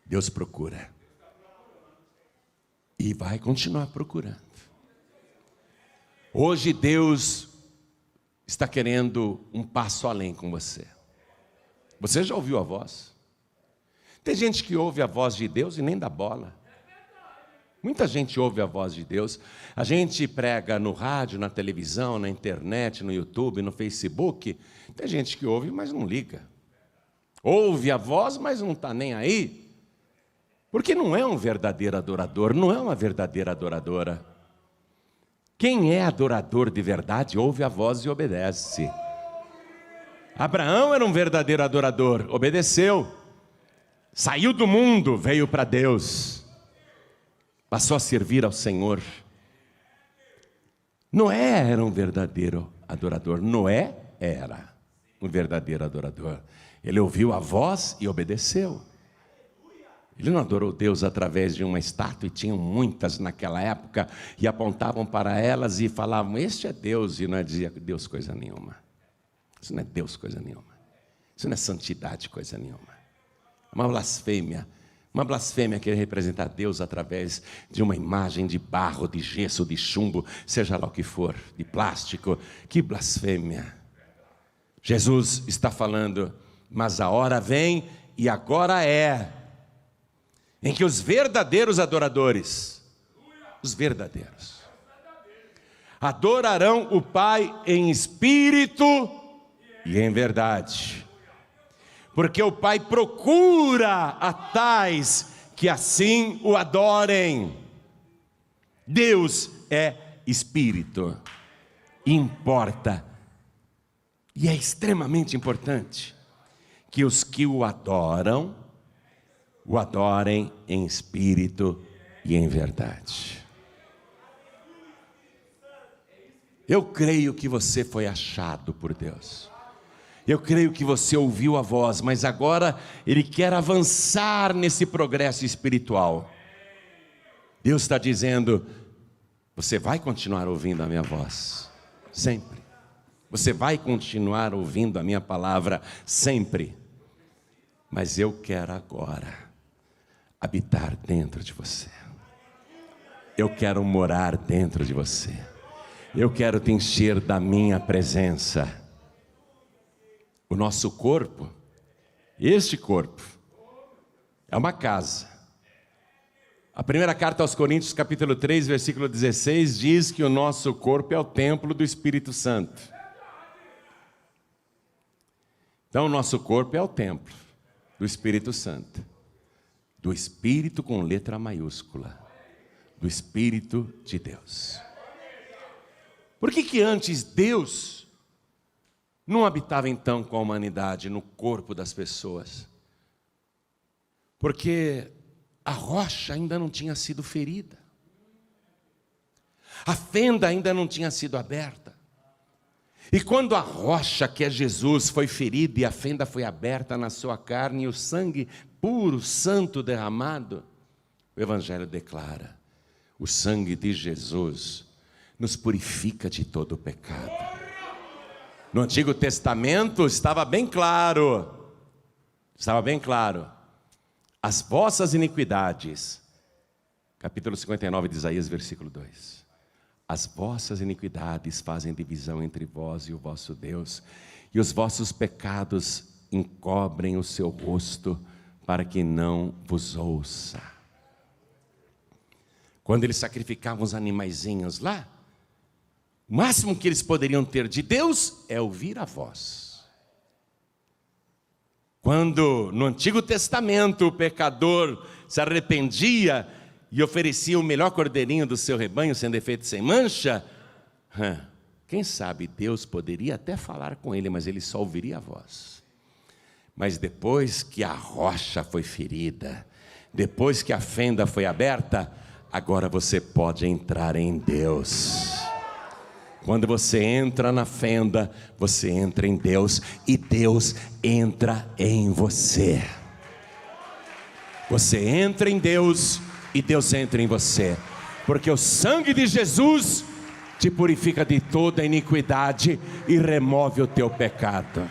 Deus procura. E vai continuar procurando. Hoje Deus está querendo um passo além com você. Você já ouviu a voz? Tem gente que ouve a voz de Deus e nem dá bola. Muita gente ouve a voz de Deus. A gente prega no rádio, na televisão, na internet, no YouTube, no Facebook. Tem gente que ouve, mas não liga. Ouve a voz, mas não está nem aí. Porque não é um verdadeiro adorador, não é uma verdadeira adoradora. Quem é adorador de verdade ouve a voz e obedece. Abraão era um verdadeiro adorador, obedeceu. Saiu do mundo, veio para Deus. Passou a servir ao Senhor. Noé era um verdadeiro adorador. Noé era um verdadeiro adorador. Ele ouviu a voz e obedeceu. Ele não adorou Deus através de uma estátua, e tinham muitas naquela época, e apontavam para elas e falavam, este é Deus, e não dizia Deus coisa nenhuma. Isso não é Deus coisa nenhuma. Isso não é santidade coisa nenhuma. Uma blasfêmia. Uma blasfêmia querer representar Deus através de uma imagem de barro, de gesso, de chumbo, seja lá o que for, de plástico. Que blasfêmia. Jesus está falando, mas a hora vem e agora é, em que os verdadeiros adoradores, os verdadeiros, adorarão o Pai em espírito e em verdade. Porque o Pai procura a tais que assim o adorem. Deus é espírito. Importa, e é extremamente importante, que os que o adorem em espírito e em verdade. Eu creio que você foi achado por Deus. Eu creio que você ouviu a voz, mas agora Ele quer avançar nesse progresso espiritual. Deus está dizendo, você vai continuar ouvindo a minha voz, sempre. Você vai continuar ouvindo a minha palavra, sempre. Mas eu quero agora habitar dentro de você. Eu quero morar dentro de você. Eu quero te encher da minha presença. O nosso corpo, este corpo, é uma casa. A primeira carta aos Coríntios, capítulo 3, versículo 16, diz que o nosso corpo é o templo do Espírito Santo. Então, o nosso corpo é o templo do Espírito Santo. Do Espírito com letra maiúscula. Do Espírito de Deus. Por que antes Deus não habitava então com a humanidade, no corpo das pessoas? Porque a rocha ainda não tinha sido ferida. A fenda ainda não tinha sido aberta. E quando a rocha, que é Jesus, foi ferida e a fenda foi aberta na sua carne, e o sangue puro, santo derramado, o Evangelho declara, o sangue de Jesus nos purifica de todo o pecado. No Antigo Testamento estava bem claro, as vossas iniquidades, capítulo 59 de Isaías, versículo 2, as vossas iniquidades fazem divisão entre vós e o vosso Deus, e os vossos pecados encobrem o seu rosto, para que não vos ouça. Quando eles sacrificavam os animaizinhos lá, o máximo que eles poderiam ter de Deus é ouvir a voz. Quando no Antigo Testamento o pecador se arrependia e oferecia o melhor cordeirinho do seu rebanho, sem defeito e sem mancha, quem sabe Deus poderia até falar com ele, mas ele só ouviria a voz. Mas depois que a rocha foi ferida, depois que a fenda foi aberta, agora você pode entrar em Deus. Quando você entra na fenda, você entra em Deus e Deus entra em você. Você entra em Deus e Deus entra em você, porque o sangue de Jesus te purifica de toda iniquidade e remove o teu pecado.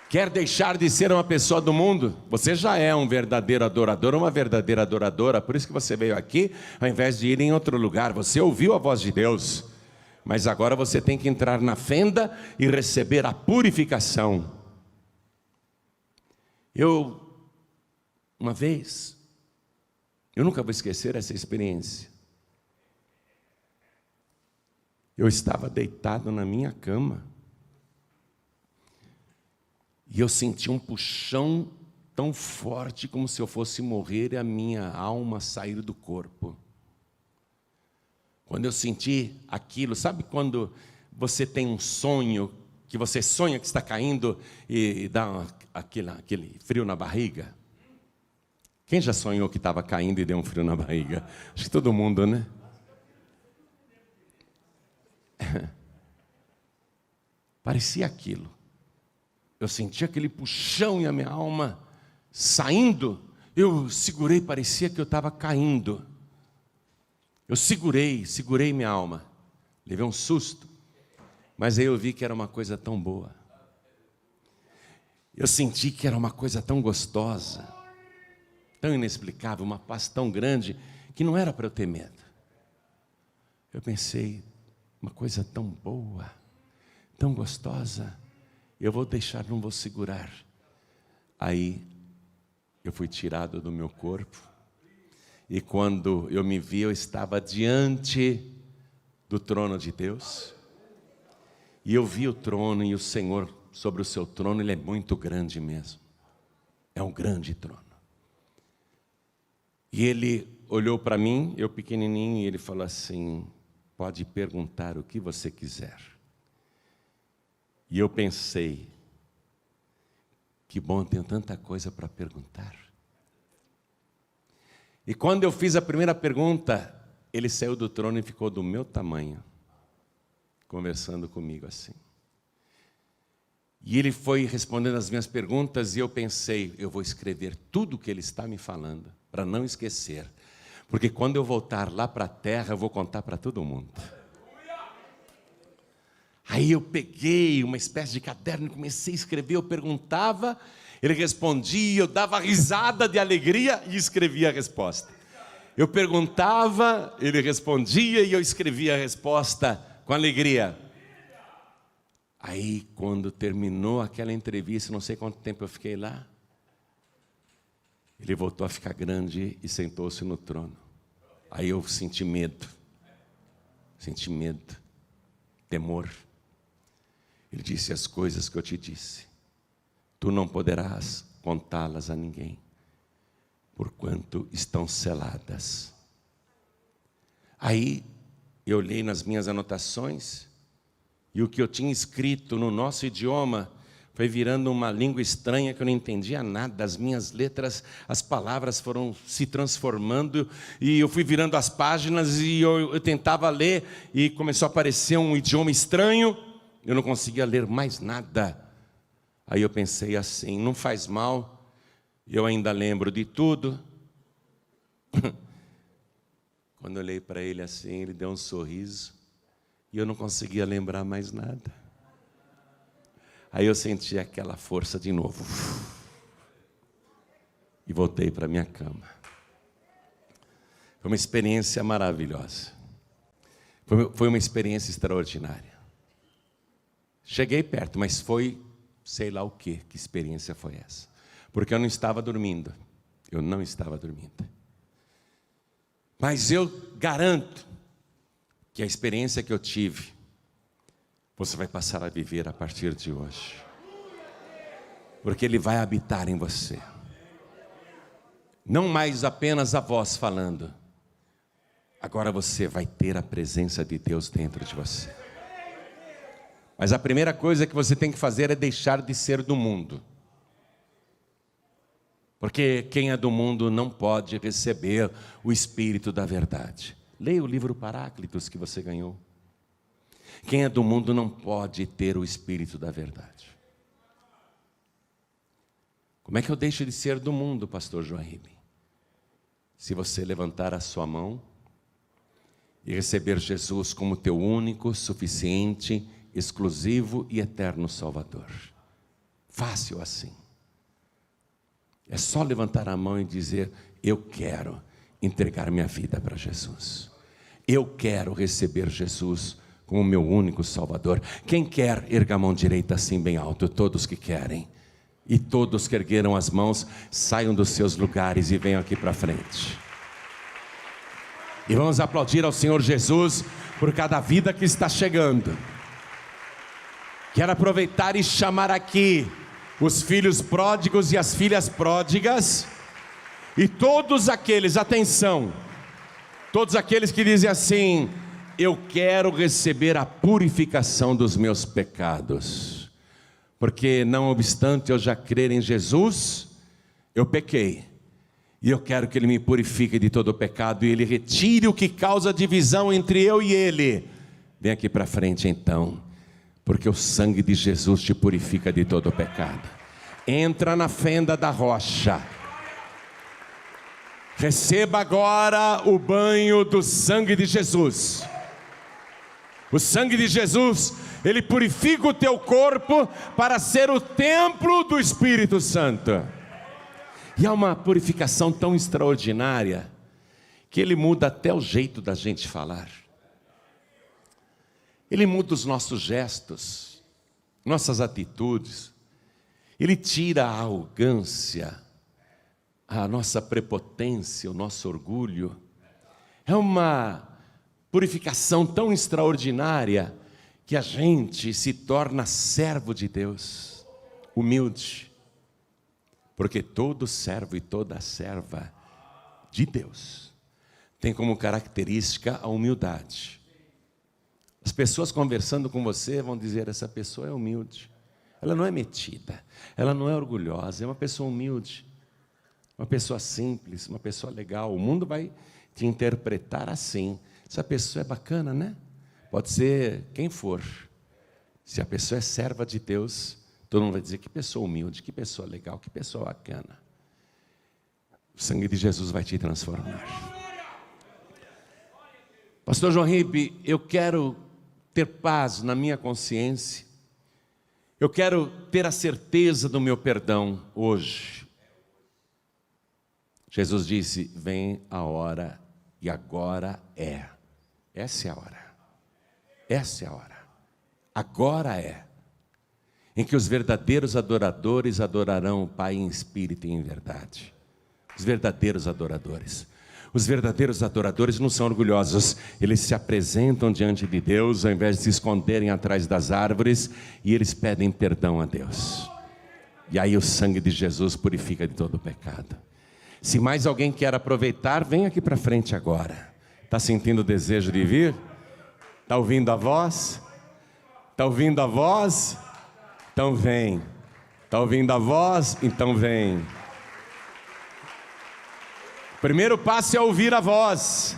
Quer deixar de ser uma pessoa do mundo? Você já é um verdadeiro adorador, uma verdadeira adoradora. Por isso que você veio aqui, ao invés de ir em outro lugar. Você ouviu a voz de Deus. Mas agora você tem que entrar na fenda e receber a purificação. Uma vez, eu nunca vou esquecer essa experiência. Eu estava deitado na minha cama e eu senti um puxão tão forte como se eu fosse morrer e a minha alma sair do corpo. Quando eu senti aquilo, sabe quando você tem um sonho, que você sonha que está caindo e dá aquele frio na barriga? Quem já sonhou que estava caindo e deu um frio na barriga? Acho que todo mundo, né? Parecia aquilo. Eu senti aquele puxão e a minha alma saindo. Eu segurei, parecia que eu estava caindo. Eu segurei minha alma. Levei um susto. Mas aí eu vi que era uma coisa tão boa. Eu senti que era uma coisa tão gostosa, tão inexplicável, uma paz tão grande, que não era para eu ter medo. Eu pensei, uma coisa tão boa, tão gostosa, eu vou deixar, não vou segurar. Aí eu fui tirado do meu corpo, e quando eu me vi, eu estava diante do trono de Deus, e eu vi o trono, e o Senhor sobre o seu trono, Ele é muito grande mesmo, é um grande trono. E Ele olhou para mim, eu pequenininho, e Ele falou assim, pode perguntar o que você quiser. E eu pensei, que bom, tenho tanta coisa para perguntar. E quando eu fiz a primeira pergunta, Ele saiu do trono e ficou do meu tamanho, conversando comigo assim. E Ele foi respondendo as minhas perguntas e eu pensei, eu vou escrever tudo o que Ele está me falando, para não esquecer. Porque quando eu voltar lá para a terra, eu vou contar para todo mundo. Aí eu peguei uma espécie de caderno e comecei a escrever, eu perguntava, Ele respondia, eu dava risada de alegria e escrevia a resposta. Eu perguntava, Ele respondia e eu escrevia a resposta com alegria. Aí quando terminou aquela entrevista, não sei quanto tempo eu fiquei lá, Ele voltou a ficar grande e sentou-se no trono. Aí eu senti medo, temor. Ele disse, as coisas que eu te disse, tu não poderás contá-las a ninguém, porquanto estão seladas. Aí eu olhei nas minhas anotações, e o que eu tinha escrito no nosso idioma foi virando uma língua estranha que eu não entendia nada. As minhas letras, as palavras foram se transformando e eu fui virando as páginas e eu tentava ler e começou a aparecer um idioma estranho. Eu não conseguia ler mais nada. Aí eu pensei assim, não faz mal, eu ainda lembro de tudo. Quando eu olhei para ele assim, ele deu um sorriso e eu não conseguia lembrar mais nada. Aí eu senti aquela força de novo. E voltei para minha cama. Foi uma experiência maravilhosa. Foi uma experiência extraordinária. Cheguei perto, mas foi sei lá o quê, que experiência foi essa. Porque eu não estava dormindo. Eu não estava dormindo. Mas eu garanto que a experiência que eu tive, você vai passar a viver a partir de hoje. Porque Ele vai habitar em você. Não mais apenas a voz falando. Agora você vai ter a presença de Deus dentro de você. Mas a primeira coisa que você tem que fazer é deixar de ser do mundo. Porque quem é do mundo não pode receber o Espírito da verdade. Leia o livro Paráclitos que você ganhou. Quem é do mundo não pode ter o Espírito da verdade. Como é que eu deixo de ser do mundo, pastor Joaíbe? Se você levantar a sua mão e receber Jesus como teu único, suficiente, exclusivo e eterno Salvador. Fácil assim. É só levantar a mão e dizer, eu quero entregar minha vida para Jesus. Eu quero receber Jesus como meu único Salvador. Quem quer, erga a mão direita assim bem alto, todos que querem. E todos que ergueram as mãos, saiam dos seus lugares e venham aqui para frente. E vamos aplaudir ao Senhor Jesus por cada vida que está chegando. Quero aproveitar e chamar aqui os filhos pródigos e as filhas pródigas. E todos aqueles, atenção, todos aqueles que dizem assim: eu quero receber a purificação dos meus pecados, porque não obstante eu já crer em Jesus, eu pequei, e eu quero que Ele me purifique de todo o pecado, e Ele retire o que causa divisão entre eu e Ele. Vem aqui para frente então, porque o sangue de Jesus te purifica de todo o pecado. Entra na fenda da rocha. Receba agora o banho do sangue de Jesus. O sangue de Jesus, ele purifica o teu corpo para ser o templo do Espírito Santo. E há uma purificação tão extraordinária que ele muda até o jeito da gente falar. Ele muda os nossos gestos, nossas atitudes. Ele tira a arrogância, a nossa prepotência, o nosso orgulho. É uma purificação tão extraordinária que a gente se torna servo de Deus, humilde, porque todo servo e toda serva de Deus tem como característica a humildade. As pessoas conversando com você vão dizer: essa pessoa é humilde, ela não é metida, ela não é orgulhosa, é uma pessoa humilde, uma pessoa simples, uma pessoa legal. O mundo vai te interpretar assim. Essa pessoa é bacana, né? Pode ser quem for. Se a pessoa é serva de Deus, todo mundo vai dizer: que pessoa humilde, que pessoa legal, que pessoa bacana. O sangue de Jesus vai te transformar. Pastor João Ribe, eu quero ter paz na minha consciência. Eu quero ter a certeza do meu perdão hoje. Jesus disse: vem a hora, e agora é. Essa é a hora. Essa é a hora. Agora é. Em que os verdadeiros adoradores adorarão o Pai em espírito e em verdade. Os verdadeiros adoradores. Os verdadeiros adoradores não são orgulhosos. Eles se apresentam diante de Deus ao invés de se esconderem atrás das árvores, e eles pedem perdão a Deus. E aí o sangue de Jesus purifica de todo o pecado. Se mais alguém quer aproveitar, vem aqui para frente agora. Está sentindo o desejo de vir? Está ouvindo a voz? Está ouvindo a voz? Então vem. Está ouvindo a voz? Então vem. O primeiro passo é ouvir a voz.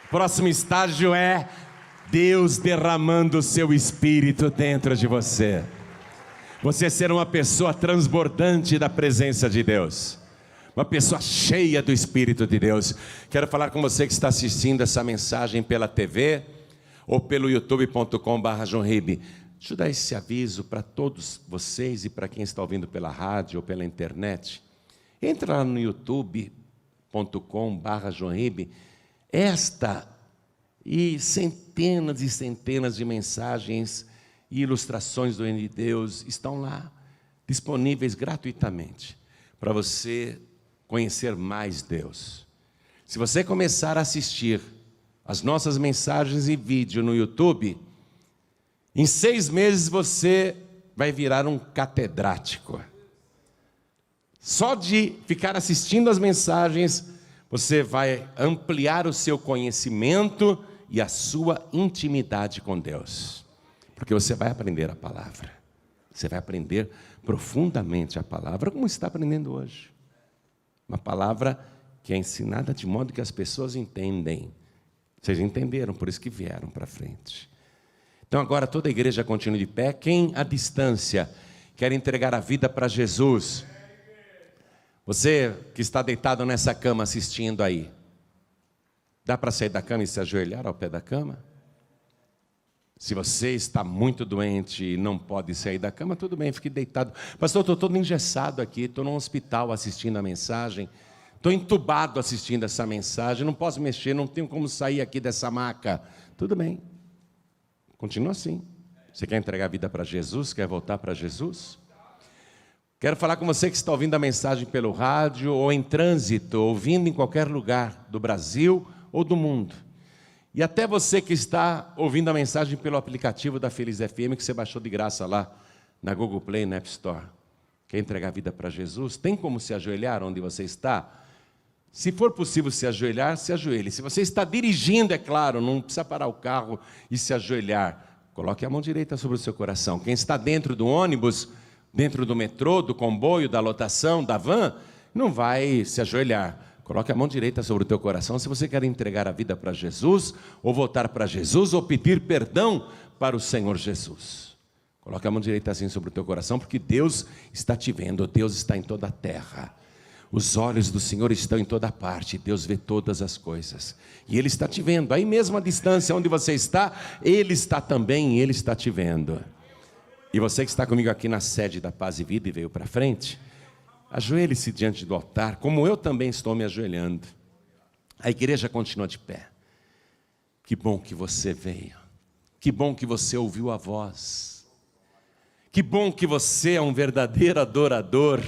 O próximo estágio é Deus derramando o seu Espírito dentro de você. Você ser uma pessoa transbordante da presença de Deus. Uma pessoa cheia do Espírito de Deus. Quero falar com você que está assistindo essa mensagem pela TV ou pelo youtube.com/joãoribe. Deixa eu dar esse aviso para todos vocês e para quem está ouvindo pela rádio ou pela internet. Entra lá no youtube.com/joãoribe. Esta e centenas de mensagens e ilustrações do Reino de Deus estão lá, disponíveis gratuitamente, para você conhecer mais Deus. Se você começar a assistir as nossas mensagens em vídeo no YouTube, em 6 meses você vai virar um catedrático. Só de ficar assistindo as mensagens, você vai ampliar o seu conhecimento e a sua intimidade com Deus. Porque você vai aprender a palavra. Você vai aprender profundamente a palavra, como está aprendendo hoje. Uma palavra que é ensinada de modo que as pessoas entendem. Vocês entenderam, por isso que vieram para frente. Então agora toda a igreja continua de pé. Quem à distância quer entregar a vida para Jesus? Você que está deitado nessa cama assistindo aí, dá para sair da cama e se ajoelhar ao pé da cama? Se você está muito doente e não pode sair da cama, tudo bem, fique deitado. Pastor, estou todo engessado aqui, estou num hospital assistindo a mensagem, estou entubado assistindo essa mensagem, não posso mexer, não tenho como sair aqui dessa maca. Tudo bem, Continua assim. Você quer entregar a vida para Jesus? Quer voltar para Jesus? Quero falar com você que está ouvindo a mensagem pelo rádio ou em trânsito, ouvindo em qualquer lugar do Brasil ou do mundo. E até você que está ouvindo a mensagem pelo aplicativo da Feliz FM, que você baixou de graça lá na Google Play, na App Store. Quer entregar a vida para Jesus? Tem como se ajoelhar onde você está? Se for possível se ajoelhar, se ajoelhe. Se você está dirigindo, é claro, não precisa parar o carro e se ajoelhar. Coloque a mão direita sobre o seu coração. Quem está dentro do ônibus, dentro do metrô, do comboio, da lotação, da van, não vai se ajoelhar. Coloque a mão direita sobre o teu coração se você quer entregar a vida para Jesus, ou voltar para Jesus, ou pedir perdão para o Senhor Jesus. Coloque a mão direita assim sobre o teu coração, porque Deus está te vendo, Deus está em toda a terra. Os olhos do Senhor estão em toda parte, Deus vê todas as coisas. E Ele está te vendo, aí mesmo à distância onde você está, Ele está também, Ele está te vendo. E você que está comigo aqui na sede da Paz e Vida e veio para frente, ajoelhe-se diante do altar, como eu também estou me ajoelhando. A igreja continua de pé. Que bom que você veio. Que bom que você ouviu a voz. Que bom que você é um verdadeiro adorador.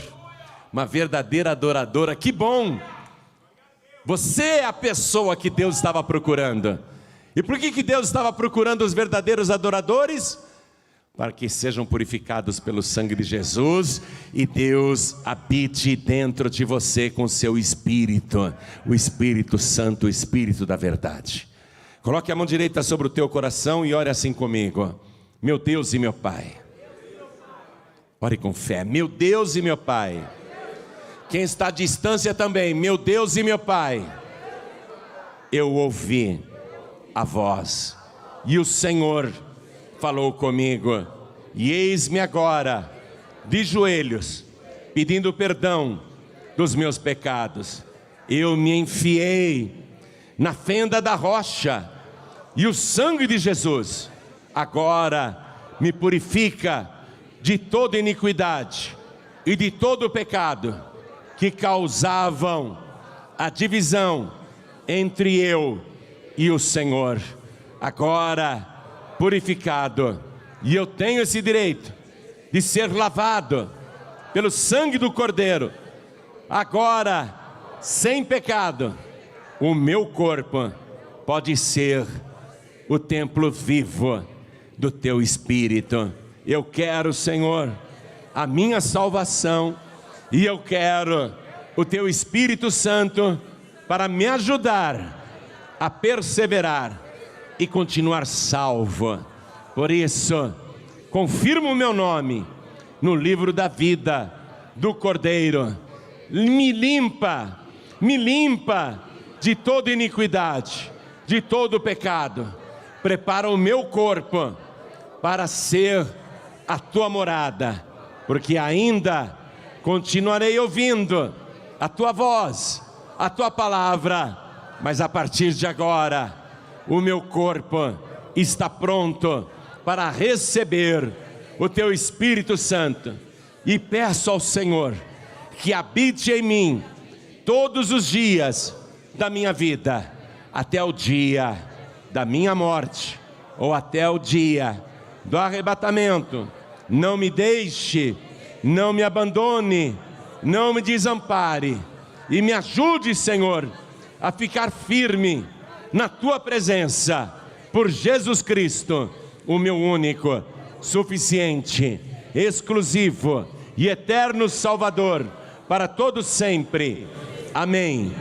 Uma verdadeira adoradora. Que bom. Você é a pessoa que Deus estava procurando. E por que Deus estava procurando os verdadeiros adoradores? Para que sejam purificados pelo sangue de Jesus e Deus habite dentro de você com seu Espírito, o Espírito Santo, o Espírito da verdade. Coloque a mão direita sobre o teu coração e ore assim comigo. Meu Deus e meu Pai. Ore com fé. Meu Deus e meu Pai. Quem está à distância também, meu Deus e meu Pai. Eu ouvi a voz e o Senhor falou comigo, e eis-me agora, de joelhos, pedindo perdão dos meus pecados. Eu me enfiei na fenda da rocha, e o sangue de Jesus agora me purifica de toda iniquidade e de todo o pecado que causavam a divisão entre eu e o Senhor. Agora purificado, e eu tenho esse direito de ser lavado pelo sangue do Cordeiro. Agora, sem pecado, o meu corpo pode ser o templo vivo do teu Espírito. Eu quero, Senhor, a minha salvação, e eu quero o teu Espírito Santo para me ajudar a perseverar e continuar salvo. Por isso, confirma o meu nome no livro da vida do Cordeiro. Me limpa de toda iniquidade, de todo pecado. Prepara o meu corpo para ser a tua morada, porque ainda continuarei ouvindo a tua voz, a tua palavra, mas a partir de agora, o meu corpo está pronto para receber o teu Espírito Santo. E peço ao Senhor que habite em mim todos os dias da minha vida, até o dia da minha morte, ou até o dia do arrebatamento. Não me deixe, não me abandone, não me desampare, e me ajude, Senhor, a ficar firme na tua presença, por Jesus Cristo, o meu único, suficiente, exclusivo e eterno Salvador, para todos sempre. Amém.